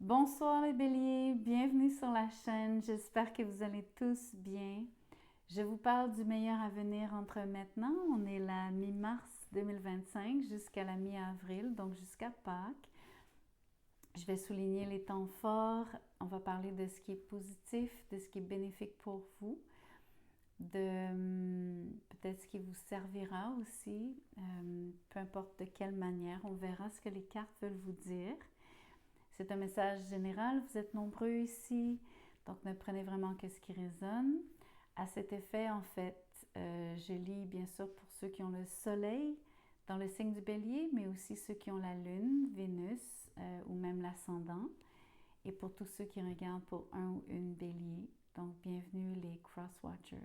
Bonsoir les béliers, bienvenue sur la chaîne, j'espère que vous allez tous bien. Je vous parle du meilleur avenir entre maintenant, on est la mi-mars 2025 jusqu'à la mi-avril, donc jusqu'à Pâques. Je vais souligner les temps forts, on va parler de ce qui est positif, de ce qui est bénéfique pour vous, de peut-être ce qui vous servira aussi, peu importe de quelle manière, on verra ce que les cartes veulent vous dire. C'est un message général, vous êtes nombreux ici, donc ne prenez vraiment que ce qui résonne. À cet effet, en fait, je lis bien sûr pour ceux qui ont le soleil dans le signe du bélier, mais aussi ceux qui ont la lune, Vénus ou même l'ascendant. Et pour tous ceux qui regardent pour un ou une bélier, donc bienvenue les Cross-Watchers.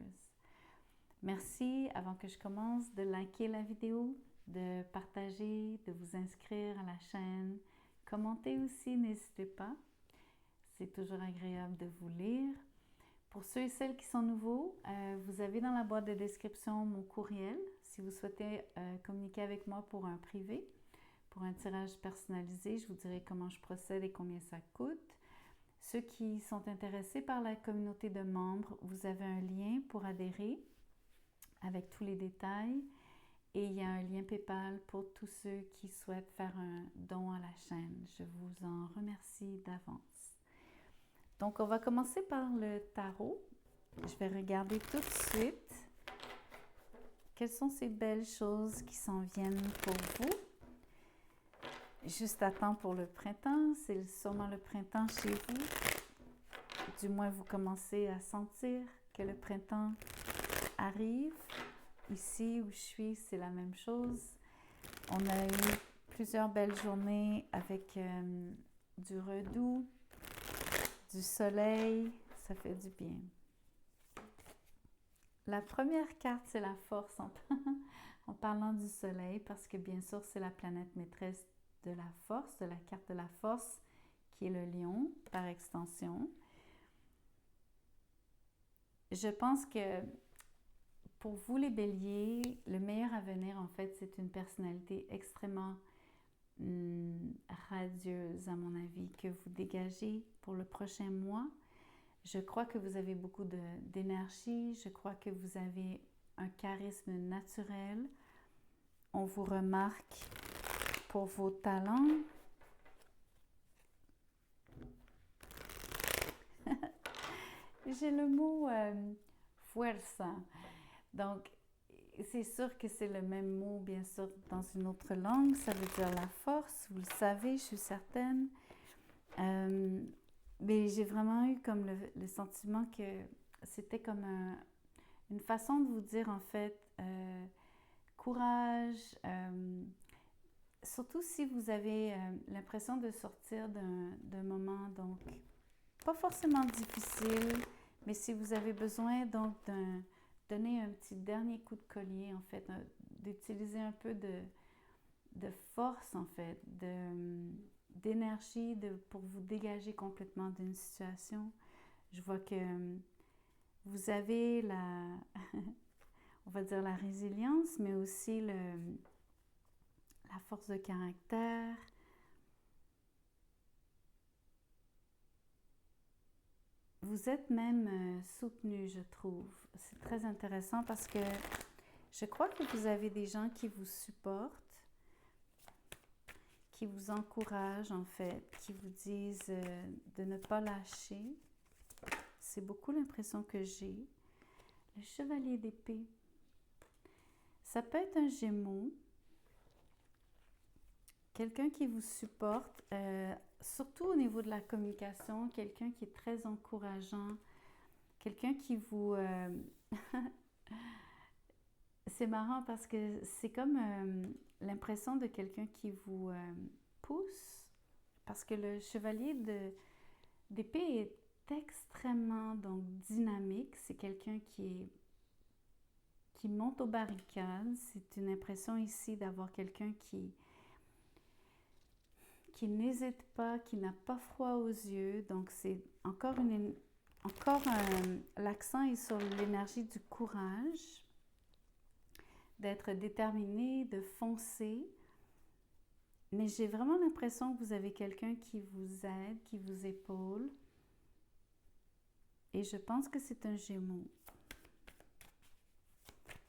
Merci, avant que je commence, de liker la vidéo, de partager, de vous inscrire à la chaîne. Commentez aussi, n'hésitez pas. C'est toujours agréable de vous lire. Pour ceux et celles qui sont nouveaux, vous avez dans la boîte de description mon courriel si vous souhaitez communiquer avec moi pour un privé, pour un tirage personnalisé. Je vous dirai comment je procède et combien ça coûte. Ceux qui sont intéressés par la communauté de membres, vous avez un lien pour adhérer avec tous les détails. Et il y a un lien PayPal pour tous ceux qui souhaitent faire un don à la chaîne. Je vous en remercie d'avance. Donc, on va commencer par le tarot. Je vais regarder tout de suite quelles sont ces belles choses qui s'en viennent pour vous. Juste à temps pour le printemps. C'est sûrement le printemps chez vous. Du moins, vous commencez à sentir que le printemps arrive. Ici où je suis, c'est la même chose. On a eu plusieurs belles journées avec du redoux, du soleil, ça fait du bien. La première carte, c'est la force en parlant du soleil, parce que bien sûr, c'est la planète maîtresse de la force, de la carte de la force, qui est le lion, par extension. Je pense que pour vous les béliers, le meilleur avenir, en fait, c'est une personnalité extrêmement radieuse, à mon avis, que vous dégagez pour le prochain mois. Je crois que vous avez beaucoup d'énergie, je crois que vous avez un charisme naturel. On vous remarque pour vos talents. J'ai le mot fuerza. Donc, c'est sûr que c'est le même mot, bien sûr, dans une autre langue. Ça veut dire la force, vous le savez, je suis certaine. Mais j'ai vraiment eu comme le sentiment que c'était comme une façon de vous dire, en fait, courage. Surtout si vous avez l'impression de sortir d'un moment, donc, pas forcément difficile, mais si vous avez besoin, donc, donner un petit dernier coup de collier, en fait, d'utiliser un peu de force, en fait, d'énergie pour vous dégager complètement d'une situation. Je vois que vous avez on va dire la résilience, mais aussi la force de caractère. Vous êtes même soutenu, je trouve. C'est très intéressant parce que je crois que vous avez des gens qui vous supportent, qui vous encouragent en fait, qui vous disent de ne pas lâcher. C'est beaucoup l'impression que j'ai. Le chevalier d'épée. Ça peut être un Gémeaux, quelqu'un qui vous supporte, surtout au niveau de la communication, quelqu'un qui est très encourageant, quelqu'un qui vous... C'est marrant parce que c'est comme l'impression de quelqu'un qui vous pousse, parce que le chevalier d'épée est extrêmement donc dynamique. C'est quelqu'un qui monte aux barricades. C'est une impression ici d'avoir quelqu'un qui n'hésite pas, qui n'a pas froid aux yeux. Donc c'est encore l'accent est sur l'énergie du courage, d'être déterminé, de foncer. Mais j'ai vraiment l'impression que vous avez quelqu'un qui vous aide, qui vous épaule. Et je pense que c'est un Gémeaux.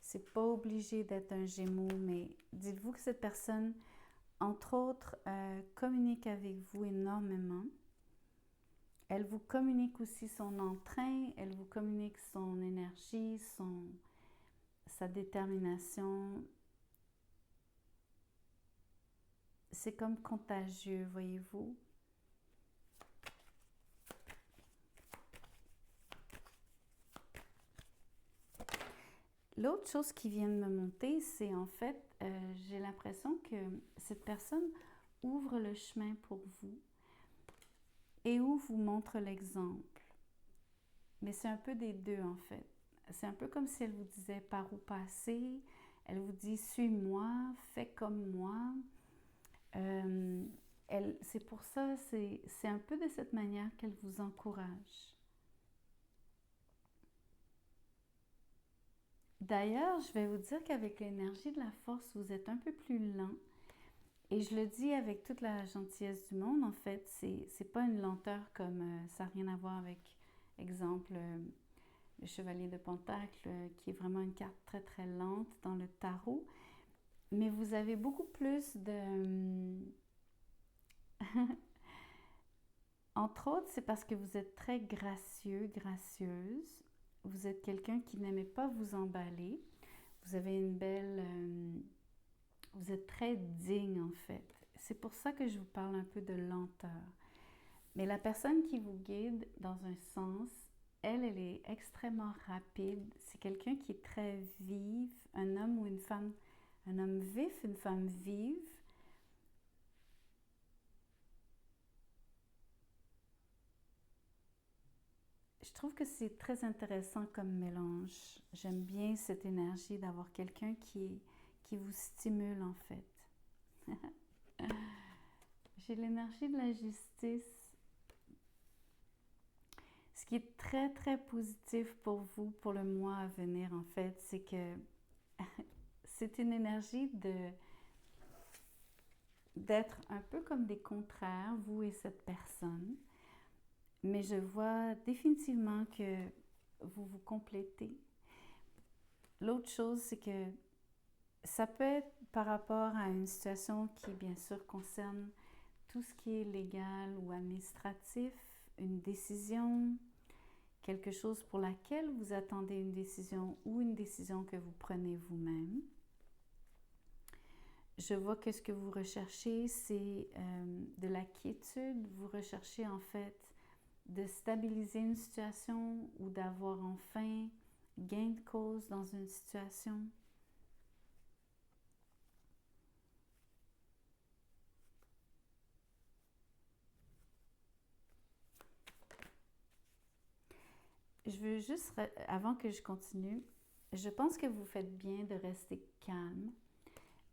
C'est pas obligé d'être un Gémeaux, mais dites-vous que cette personne, entre autres, communique avec vous énormément. Elle vous communique aussi son entrain, elle vous communique son énergie, sa détermination. C'est comme contagieux, voyez-vous. L'autre chose qui vient de me monter, c'est en fait, j'ai l'impression que cette personne ouvre le chemin pour vous et où vous montre l'exemple. Mais c'est un peu des deux en fait. C'est un peu comme si elle vous disait par où passer. Elle vous dit suis-moi, fais comme moi. C'est pour ça, c'est un peu de cette manière qu'elle vous encourage. D'ailleurs, je vais vous dire qu'avec l'énergie de la force, vous êtes un peu plus lent. Et je le dis avec toute la gentillesse du monde, en fait, c'est pas une lenteur comme ça n'a rien à voir avec, exemple, le chevalier de Pentacle, qui est vraiment une carte très très lente dans le tarot. Mais vous avez beaucoup plus de... Entre autres, c'est parce que vous êtes très gracieux, gracieuse. Vous êtes quelqu'un qui n'aimait pas vous emballer. Vous avez une belle... vous êtes très digne en fait. C'est pour ça que je vous parle un peu de lenteur. Mais la personne qui vous guide dans un sens, elle est extrêmement rapide. C'est quelqu'un qui est très vive, un homme ou une femme, un homme vif, une femme vive. Je trouve que c'est très intéressant comme mélange. J'aime bien cette énergie d'avoir quelqu'un qui vous stimule en fait. J'ai l'énergie de la justice. Ce qui est très très positif pour vous pour le mois à venir en fait, c'est que c'est une énergie d'être un peu comme des contraires, vous et cette personne. Mais je vois définitivement que vous vous complétez. L'autre chose, c'est que ça peut être par rapport à une situation qui, bien sûr, concerne tout ce qui est légal ou administratif, une décision, quelque chose pour laquelle vous attendez une décision ou une décision que vous prenez vous-même. Je vois que ce que vous recherchez, c'est de la quiétude. Vous recherchez en fait de stabiliser une situation ou d'avoir enfin gain de cause dans une situation. Je veux juste, avant que je continue, je pense que vous faites bien de rester calme.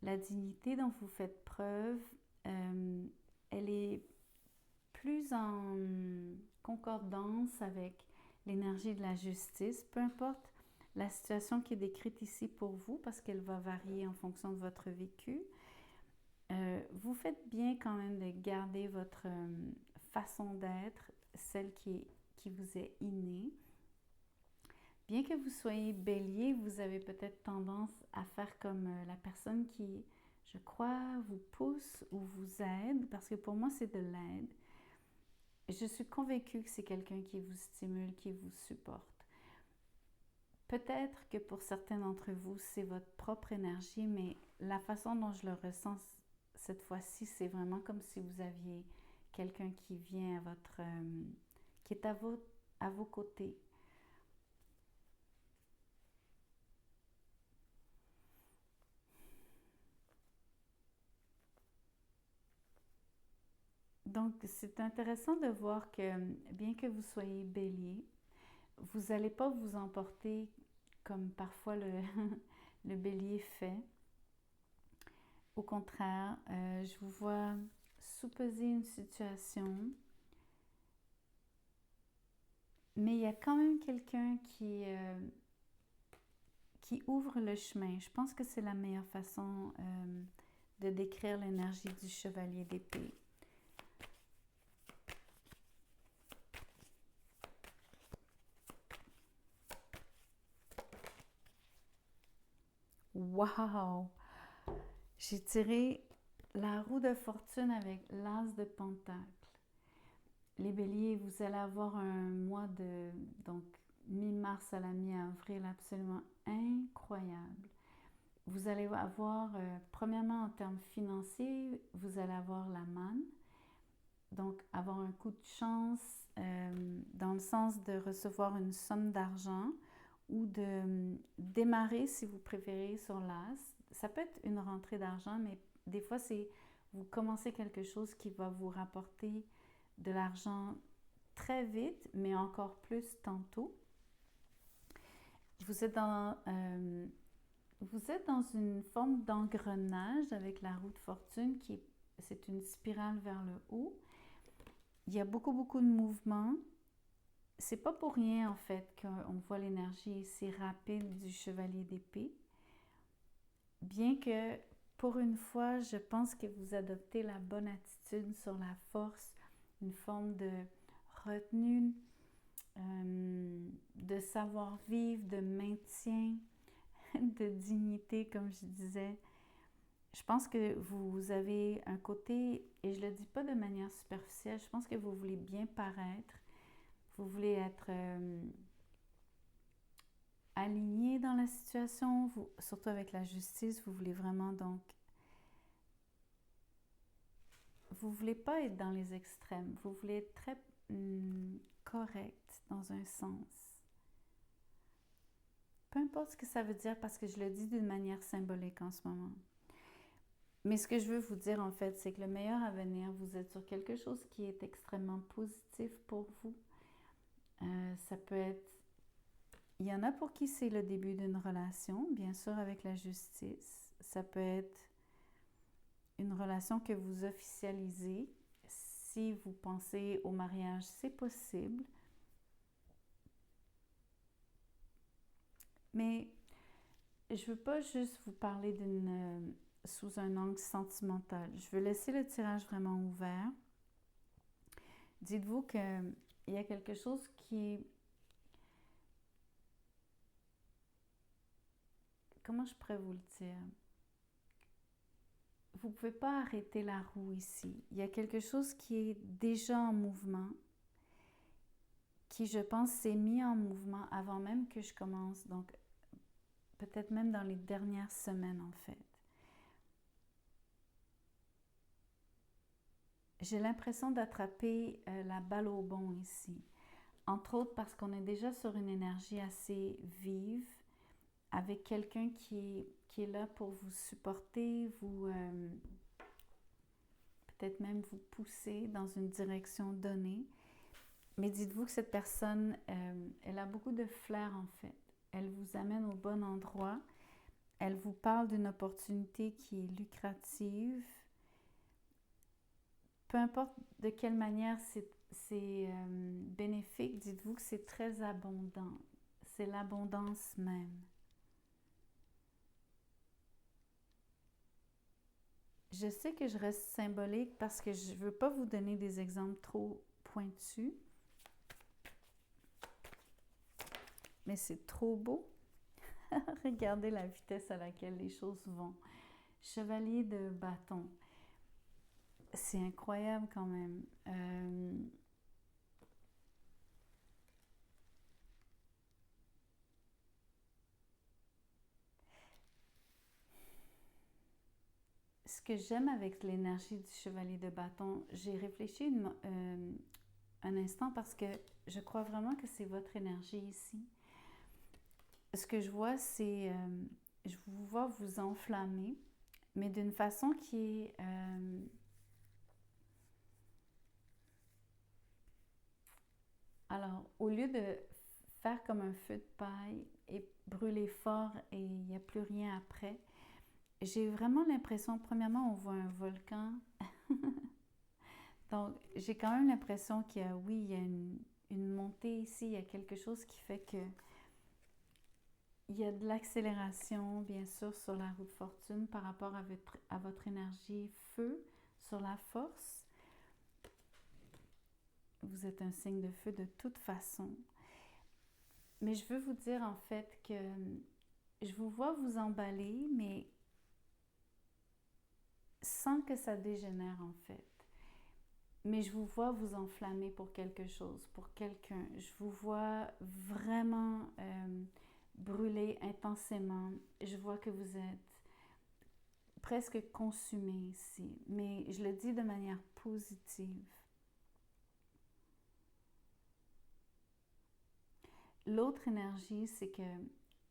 La dignité dont vous faites preuve, elle est plus en concordance avec l'énergie de la justice, peu importe la situation qui est décrite ici pour vous, parce qu'elle va varier en fonction de votre vécu. Vous faites bien quand même de garder votre façon d'être, celle qui vous est innée. Bien que vous soyez bélier, vous avez peut-être tendance à faire comme la personne qui, je crois, vous pousse ou vous aide, parce que pour moi, c'est de l'aide. Je suis convaincue que c'est quelqu'un qui vous stimule, qui vous supporte. Peut-être que pour certains d'entre vous, c'est votre propre énergie, mais la façon dont je le ressens cette fois-ci, c'est vraiment comme si vous aviez quelqu'un qui vient à votre... qui est à vos côtés. Donc, c'est intéressant de voir que bien que vous soyez bélier, vous n'allez pas vous emporter comme parfois le bélier fait. Au contraire, je vous vois sous-peser une situation, mais il y a quand même quelqu'un qui ouvre le chemin. Je pense que c'est la meilleure façon de décrire l'énergie du chevalier d'épée. Wow! J'ai tiré la roue de fortune avec l'as de pentacle. Les béliers, vous allez avoir un mois de, donc mi-mars à la mi-avril absolument incroyable. Vous allez avoir, premièrement en termes financiers, vous allez avoir la manne, donc avoir un coup de chance dans le sens de recevoir une somme d'argent ou de démarrer, si vous préférez, sur l'as. Ça peut être une rentrée d'argent, mais des fois, c'est vous commencez quelque chose qui va vous rapporter de l'argent très vite, mais encore plus tantôt. Vous êtes dans une forme d'engrenage avec la roue de fortune c'est une spirale vers le haut. Il y a beaucoup de mouvements. C'est pas pour rien en fait qu'on voit l'énergie si rapide du chevalier d'épée. Bien que pour une fois, je pense que vous adoptez la bonne attitude sur la force, une forme de retenue, de savoir-vivre, de maintien, de dignité, comme je disais. Je pense que vous avez un côté, et je ne le dis pas de manière superficielle, je pense que vous voulez bien paraître, vous voulez être aligné dans la situation, surtout avec la justice, vous voulez vraiment donc, vous ne voulez pas être dans les extrêmes, vous voulez être très correct dans un sens. Peu importe ce que ça veut dire, parce que je le dis d'une manière symbolique en ce moment. Mais ce que je veux vous dire en fait, c'est que le meilleur avenir, vous êtes sur quelque chose qui est extrêmement positif pour vous. Ça peut être, il y en a pour qui c'est le début d'une relation, bien sûr avec la justice. Ça peut être une relation que vous officialisez. Si vous pensez au mariage, c'est possible. Mais je ne veux pas juste vous parler sous un angle sentimental. Je veux laisser le tirage vraiment ouvert. Dites-vous qu'il y a quelque chose qui... Comment je pourrais vous le dire? Vous ne pouvez pas arrêter la roue ici. Il y a quelque chose qui est déjà en mouvement, qui, je pense, s'est mis en mouvement avant même que je commence. Donc, peut-être même dans les dernières semaines, en fait. J'ai l'impression d'attraper la balle au bon ici. Entre autres parce qu'on est déjà sur une énergie assez vive, avec quelqu'un qui est là pour vous supporter, peut-être même vous pousser dans une direction donnée. Mais dites-vous que cette personne, elle a beaucoup de flair en fait. Elle vous amène au bon endroit. Elle vous parle d'une opportunité qui est lucrative. Peu importe de quelle manière c'est bénéfique, dites-vous que c'est très abondant. C'est l'abondance même. Je sais que je reste symbolique parce que je ne veux pas vous donner des exemples trop pointus. Mais c'est trop beau. Regardez la vitesse à laquelle les choses vont. Chevalier de bâton. C'est incroyable quand même. Ce que j'aime avec l'énergie du chevalier de bâton, j'ai réfléchi un instant parce que je crois vraiment que c'est votre énergie ici. Ce que je vois, c'est, je vous vois vous enflammer, mais d'une façon qui est... alors, au lieu de faire comme un feu de paille et brûler fort et il n'y a plus rien après, j'ai vraiment l'impression, premièrement, on voit un volcan. Donc, j'ai quand même l'impression qu'il y a, oui, il y a une montée ici, il y a quelque chose qui fait que il y a de l'accélération, bien sûr, sur la roue de fortune par rapport à votre énergie feu, sur la force. Vous êtes un signe de feu de toute façon. Mais je veux vous dire en fait que je vous vois vous emballer, mais sans que ça dégénère en fait. Mais je vous vois vous enflammer pour quelque chose, pour quelqu'un. Je vous vois vraiment brûler intensément. Je vois que vous êtes presque consumé ici, mais je le dis de manière positive. L'autre énergie, c'est que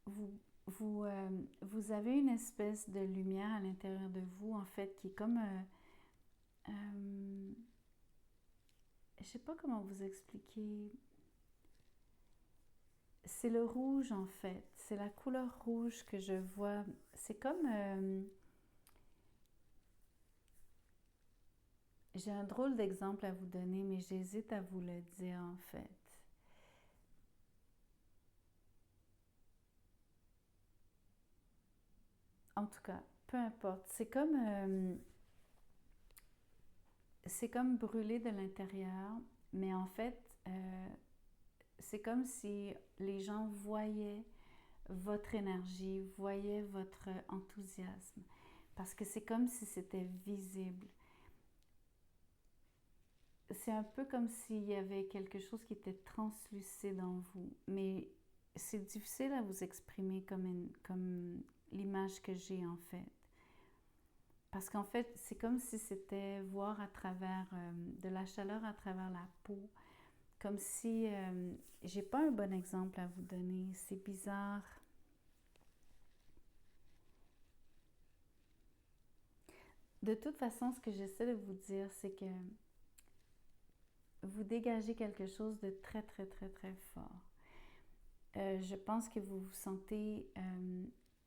vous, vous avez une espèce de lumière à l'intérieur de vous, en fait, qui est comme... je sais pas comment vous expliquer. C'est le rouge, en fait. C'est la couleur rouge que je vois. C'est comme... j'ai un drôle d'exemple à vous donner, mais j'hésite à vous le dire, en fait. En tout cas, peu importe. C'est comme brûler de l'intérieur, mais en fait, c'est comme si les gens voyaient votre énergie, voyaient votre enthousiasme, parce que c'est comme si c'était visible. C'est un peu comme s'il y avait quelque chose qui était translucide en vous, mais c'est difficile à vous exprimer comme l'image que j'ai en fait. Parce qu'en fait, c'est comme si c'était voir à travers de la chaleur à travers la peau. Comme si, j'ai pas un bon exemple à vous donner, c'est bizarre. De toute façon, ce que j'essaie de vous dire, c'est que vous dégagez quelque chose de très, très, très, très fort. Je pense que vous vous sentez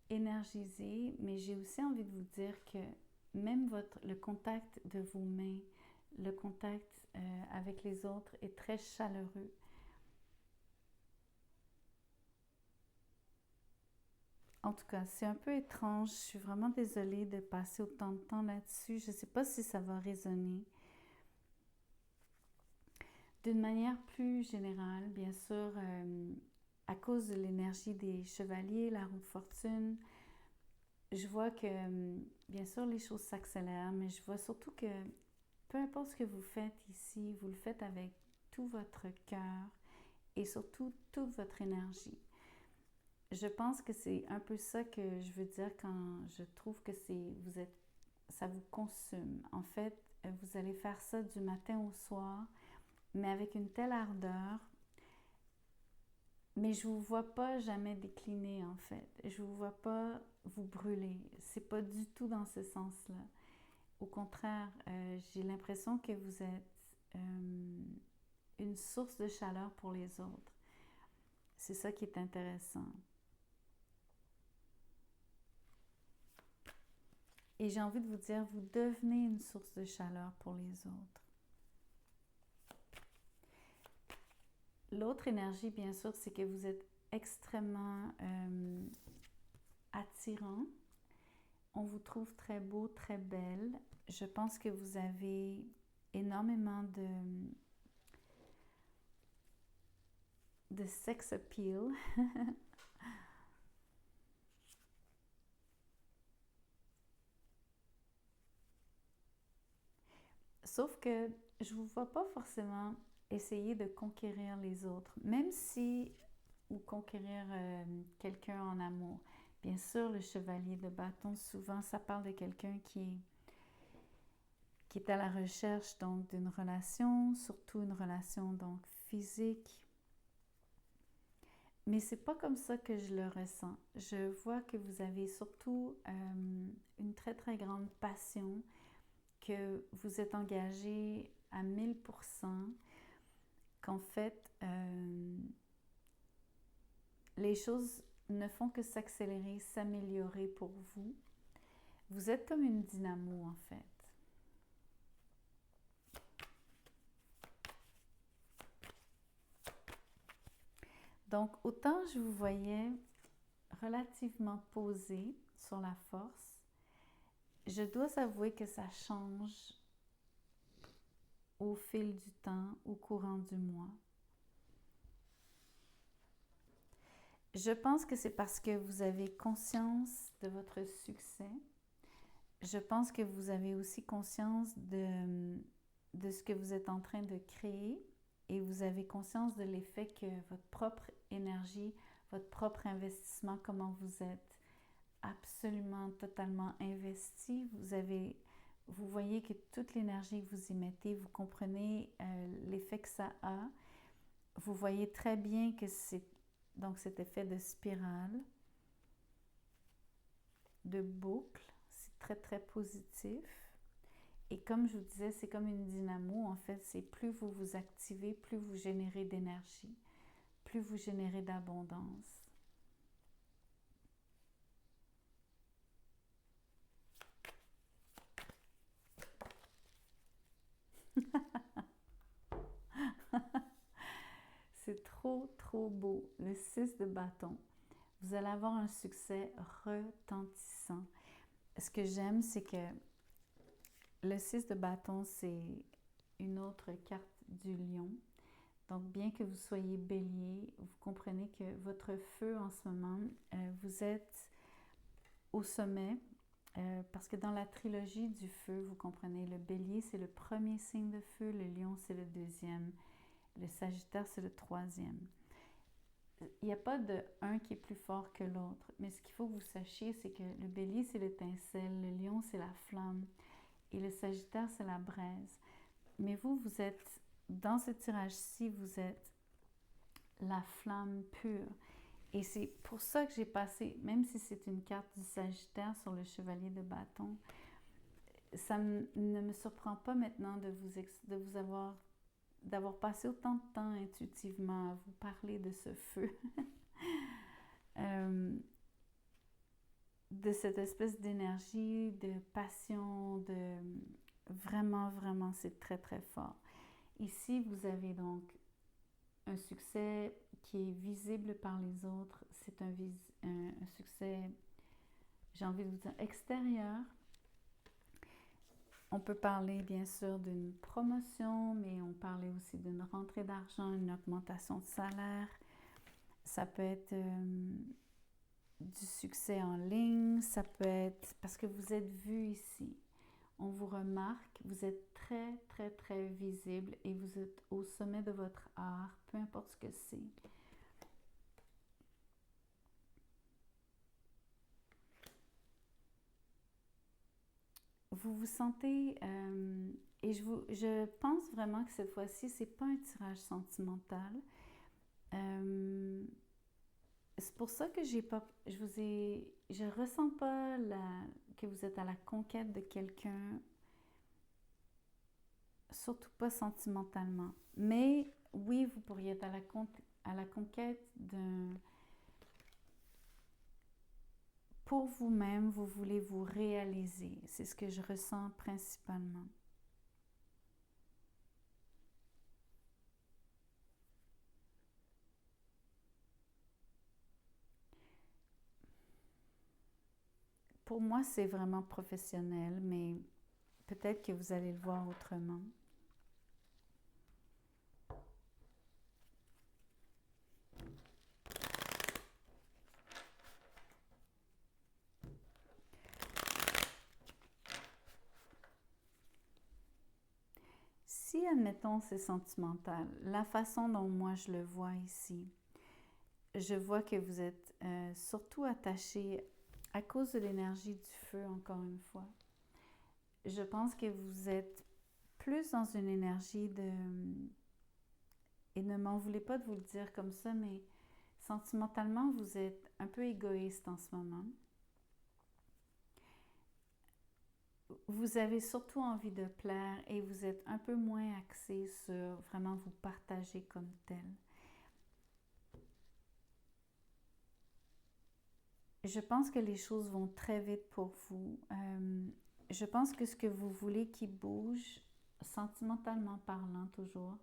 énergisé, mais j'ai aussi envie de vous dire que même le contact de vos mains, le contact avec les autres est très chaleureux. En tout cas, c'est un peu étrange. Je suis vraiment désolée de passer autant de temps là-dessus. Je ne sais pas si ça va résonner. D'une manière plus générale, bien sûr, à cause de l'énergie des chevaliers, la roue de fortune, je vois que, bien sûr, les choses s'accélèrent, mais je vois surtout que peu importe ce que vous faites ici, vous le faites avec tout votre cœur et surtout toute votre énergie. Je pense que c'est un peu ça que je veux dire quand je trouve que ça vous consume. En fait, vous allez faire ça du matin au soir, mais avec une telle ardeur. Mais je vous vois pas jamais décliner en fait. Je vous vois pas vous brûler. C'est pas du tout dans ce sens-là. Au contraire, j'ai l'impression que vous êtes une source de chaleur pour les autres. C'est ça qui est intéressant. Et j'ai envie de vous dire, vous devenez une source de chaleur pour les autres. L'autre énergie, bien sûr, c'est que vous êtes extrêmement attirant. On vous trouve très beau, très belle. Je pense que vous avez énormément de sex appeal. Sauf que je ne vous vois pas forcément essayer de conquérir les autres, même si, ou conquérir quelqu'un en amour. Bien sûr, le chevalier de bâton, souvent, ça parle de quelqu'un qui est à la recherche donc d'une relation, surtout une relation donc physique. Mais c'est pas comme ça que je le ressens. Je vois que vous avez surtout une très très grande passion, que vous êtes engagé à 1000%, qu'en fait, les choses ne font que s'accélérer, s'améliorer pour vous. Vous êtes comme une dynamo, en fait. Donc, autant je vous voyais relativement posé sur la force. Je dois avouer que ça change au fil du temps, au courant du mois. Je pense que c'est parce que vous avez conscience de votre succès. Je pense que vous avez aussi conscience de ce que vous êtes en train de créer et vous avez conscience de l'effet que votre propre énergie, votre propre investissement, comment vous êtes absolument, totalement investi. Vous voyez que toute l'énergie que vous y mettez, vous comprenez l'effet que ça a. Vous voyez très bien que c'est donc cet effet de spirale, de boucle. C'est très, très positif. Et comme je vous disais, c'est comme une dynamo. En fait, c'est plus vous vous activez, plus vous générez d'énergie, plus vous générez d'abondance. C'est trop, trop beau. Le 6 de bâton. Vous allez avoir un succès retentissant. Ce que j'aime, c'est que le 6 de bâton, c'est une autre carte du lion. Donc, bien que vous soyez bélier, vous comprenez que votre feu en ce moment, vous êtes au sommet. Parce que dans la trilogie du feu, vous comprenez, le bélier, c'est le premier signe de feu, le lion, c'est le deuxième, le sagittaire, c'est le troisième. Il n'y a pas de un qui est plus fort que l'autre, mais ce qu'il faut que vous sachiez, c'est que le bélier, c'est l'étincelle, le lion, c'est la flamme, et le sagittaire, c'est la braise. Mais vous êtes, dans ce tirage-ci, vous êtes la flamme pure. Et c'est pour ça que j'ai passé, même si c'est une carte du Sagittaire sur le chevalier de bâton, ça ne me surprend pas maintenant d'avoir passé autant de temps intuitivement à vous parler de ce feu, de cette espèce d'énergie, de passion, vraiment, vraiment, c'est très, très fort. Ici, vous avez donc un succès qui est visible par les autres. C'est un succès, j'ai envie de vous dire, extérieur. On peut parler bien sûr d'une promotion, mais on parlait aussi d'une rentrée d'argent, une augmentation de salaire. Ça peut être du succès en ligne, ça peut être parce que vous êtes vu ici. On vous remarque, vous êtes très, très, très visible et vous êtes au sommet de votre art, peu importe ce que c'est. Vous vous sentez, et je pense vraiment que cette fois-ci, c'est pas un tirage sentimental. C'est pour ça que je ressens pas que vous êtes à la conquête de quelqu'un, surtout pas sentimentalement. Mais oui, vous pourriez être à la conquête d'un... Pour vous-même, vous voulez vous réaliser. C'est ce que je ressens principalement. Pour moi, c'est vraiment professionnel, mais peut-être que vous allez le voir autrement. Si, admettons, c'est sentimental, la façon dont moi je le vois ici, je vois que vous êtes surtout attaché à cause de l'énergie du feu, encore une fois. Je pense que vous êtes plus dans une énergie de... Et ne m'en voulez pas de vous le dire comme ça, mais sentimentalement, vous êtes un peu égoïste en ce moment. Vous avez surtout envie de plaire et vous êtes un peu moins axé sur vraiment vous partager comme tel. Je pense que les choses vont très vite pour vous. Je pense que ce que vous voulez qui bouge, sentimentalement parlant toujours,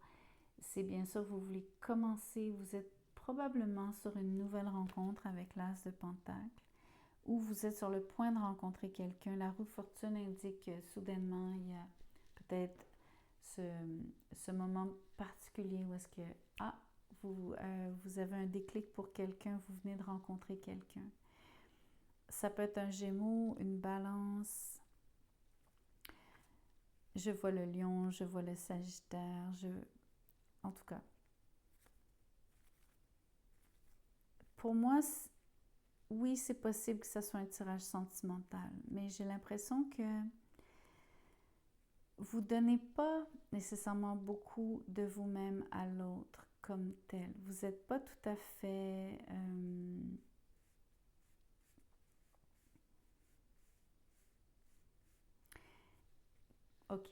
c'est bien sûr, vous voulez commencer, vous êtes probablement sur une nouvelle rencontre avec l'As de Pentacle, ou vous êtes sur le point de rencontrer quelqu'un. La roue de fortune indique que soudainement, il y a peut-être ce moment particulier où est-ce que, vous avez un déclic pour quelqu'un, vous venez de rencontrer quelqu'un. Ça peut être un Gémeaux, une Balance. Je vois le Lion, je vois le Sagittaire, en tout cas. Pour moi, oui, c'est possible que ce soit un tirage sentimental, mais j'ai l'impression que vous ne donnez pas nécessairement beaucoup de vous-même à l'autre comme tel. Vous n'êtes pas tout à fait... OK.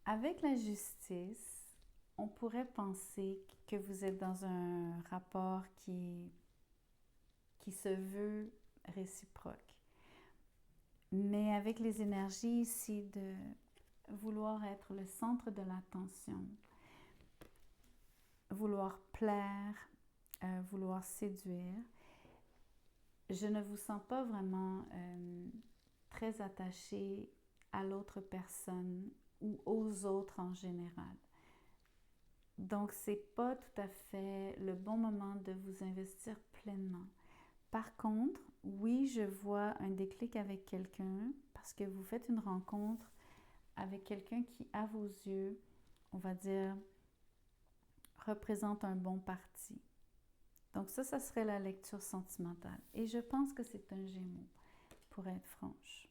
Avec la justice, on pourrait penser que vous êtes dans un rapport qui se veut réciproque. Mais avec les énergies ici de vouloir être le centre de l'attention, vouloir plaire, vouloir séduire, je ne vous sens pas vraiment très attaché à l'autre personne ou aux autres en général. Donc, c'est pas tout à fait le bon moment de vous investir pleinement. Par contre, oui, je vois un déclic avec quelqu'un parce que vous faites une rencontre avec quelqu'un qui, à vos yeux, on va dire, représente un bon parti. Donc ça serait la lecture sentimentale. Et je pense que c'est un Gémeaux, pour être franche.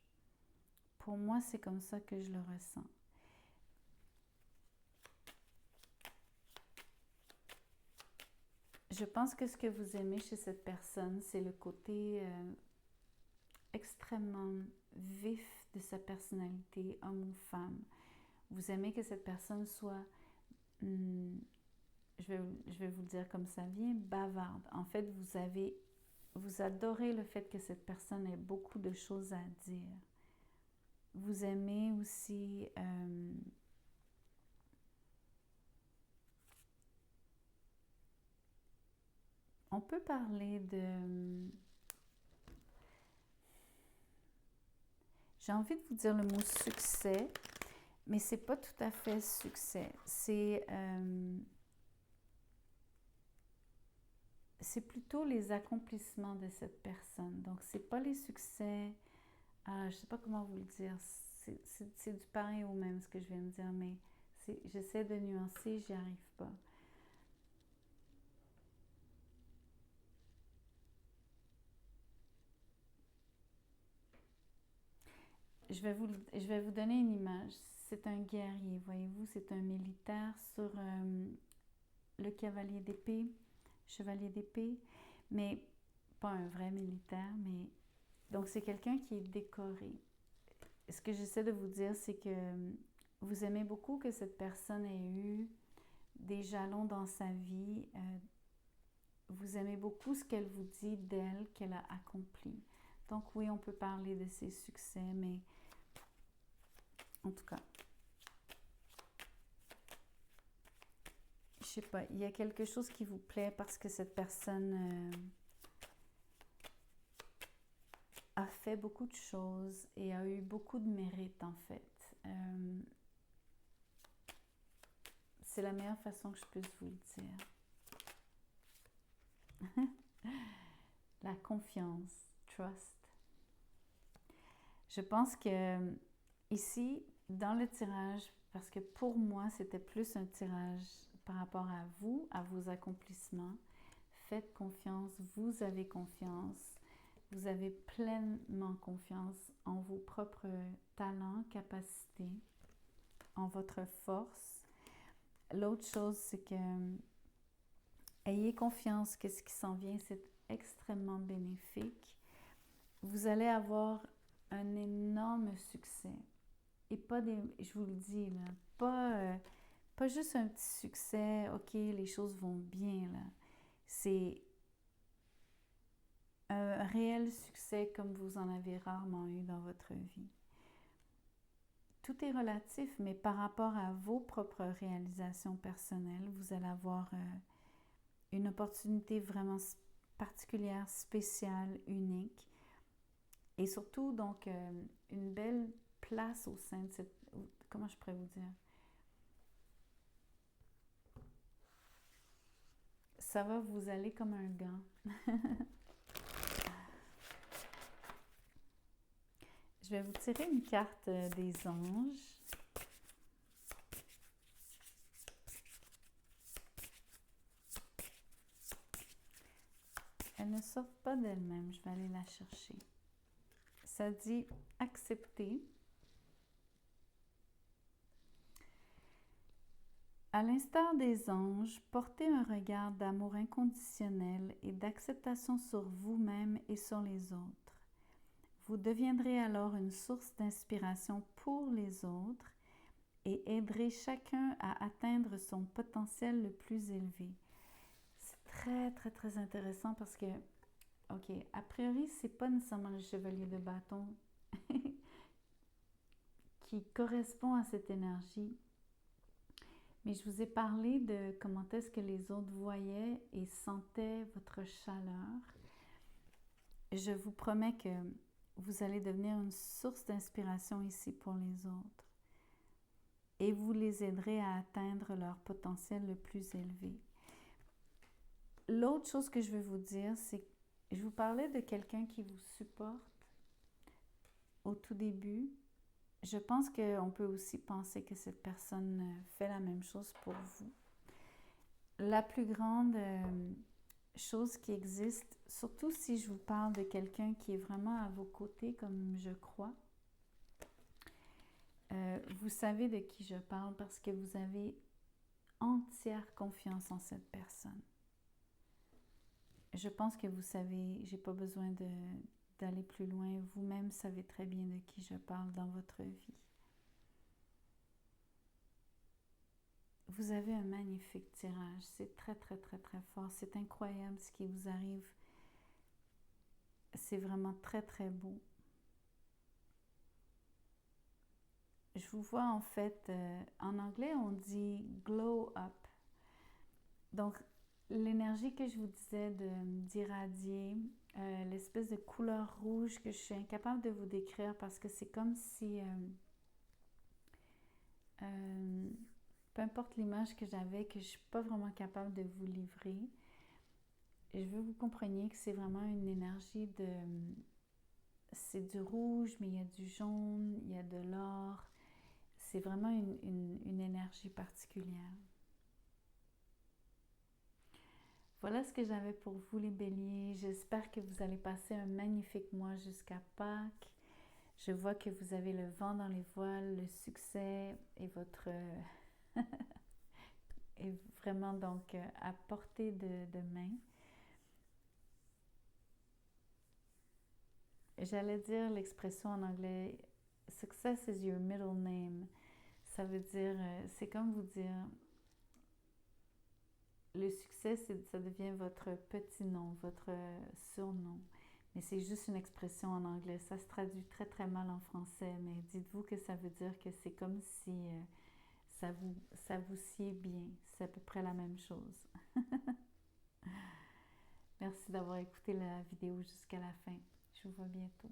Pour moi, c'est comme ça que je le ressens. Je pense que ce que vous aimez chez cette personne, c'est le côté extrêmement vif de sa personnalité, homme ou femme. Vous aimez que cette personne soit, je vais vous le dire comme ça vient, bavarde. En fait, vous adorez le fait que cette personne ait beaucoup de choses à dire. Vous aimez aussi on peut parler de... J'ai envie de vous dire le mot succès, mais c'est pas tout à fait succès. C'est plutôt les accomplissements de cette personne. Donc, c'est pas les succès... je sais pas comment vous le dire. C'est du pareil au même ce que je viens de dire, mais j'essaie de nuancer, j'y arrive pas. Je vais vous donner une image. C'est un guerrier, voyez-vous, c'est un militaire sur le cavalier d'épée, chevalier d'épée, mais pas un vrai militaire, mais... Donc, c'est quelqu'un qui est décoré. Ce que j'essaie de vous dire, c'est que vous aimez beaucoup que cette personne ait eu des jalons dans sa vie. Vous aimez beaucoup ce qu'elle vous dit d'elle, qu'elle a accompli. Donc, oui, on peut parler de ses succès, mais en tout cas, je sais pas, il y a quelque chose qui vous plaît parce que cette personne a fait beaucoup de choses et a eu beaucoup de mérite en fait. C'est la meilleure façon que je puisse vous le dire. La confiance, trust. Je pense que ici, dans le tirage, parce que pour moi, c'était plus un tirage par rapport à vous, à vos accomplissements. Faites confiance, vous avez confiance, vous avez pleinement confiance en vos propres talents, capacités, en votre force. L'autre chose, c'est que ayez confiance que ce qui s'en vient, c'est extrêmement bénéfique. Vous allez avoir un énorme succès. Et pas des, je vous le dis, là, pas juste un petit succès, ok, les choses vont bien, là. C'est un réel succès comme vous en avez rarement eu dans votre vie. Tout est relatif, mais par rapport à vos propres réalisations personnelles, vous allez avoir une opportunité vraiment particulière, spéciale, unique. Et surtout, donc, une belle place au sein de cette... Comment je pourrais vous dire? Ça va vous aller comme un gant. Je vais vous tirer une carte des anges. Elle ne sort pas d'elle-même, je vais aller la chercher. Ça dit accepter. À l'instar des anges, portez un regard d'amour inconditionnel et d'acceptation sur vous-même et sur les autres. Vous deviendrez alors une source d'inspiration pour les autres et aiderez chacun à atteindre son potentiel le plus élevé. C'est très, très, très intéressant parce que, ok, a priori, c'est pas nécessairement le chevalier de bâton qui correspond à cette énergie. Mais je vous ai parlé de comment est-ce que les autres voyaient et sentaient votre chaleur. Je vous promets que vous allez devenir une source d'inspiration ici pour les autres. Et vous les aiderez à atteindre leur potentiel le plus élevé. L'autre chose que je veux vous dire, c'est que je vous parlais de quelqu'un qui vous supporte au tout début. Je pense qu'on peut aussi penser que cette personne fait la même chose pour vous. La plus grande chose qui existe, surtout si je vous parle de quelqu'un qui est vraiment à vos côtés, comme je crois, vous savez de qui je parle parce que vous avez entière confiance en cette personne. Je pense que vous savez, j'ai pas besoin d'aller plus loin. Vous-même savez très bien de qui je parle dans votre vie. Vous avez un magnifique tirage. C'est très, très, très, très fort. C'est incroyable ce qui vous arrive. C'est vraiment très, très beau. Je vous vois en fait, en anglais, on dit « glow up ». Donc, l'énergie que je vous disais d'irradier, l'espèce de couleur rouge que je suis incapable de vous décrire parce que c'est comme si, peu importe l'image que j'avais, que je ne suis pas vraiment capable de vous livrer, je veux que vous compreniez que c'est vraiment une énergie de... C'est du rouge, mais il y a du jaune, il y a de l'or. C'est vraiment une énergie particulière. Voilà ce que j'avais pour vous les béliers. J'espère que vous allez passer un magnifique mois jusqu'à Pâques. Je vois que vous avez le vent dans les voiles, le succès et votre... est vraiment donc à portée de main. J'allais dire l'expression en anglais « Success is your middle name ». Ça veut dire, c'est comme vous dire, le succès, ça devient votre petit nom, votre surnom. Mais c'est juste une expression en anglais. Ça se traduit très très mal en français, mais dites-vous que ça veut dire que c'est comme si ça vous sied bien. C'est à peu près la même chose. Merci d'avoir écouté la vidéo jusqu'à la fin. Je vous vois bientôt.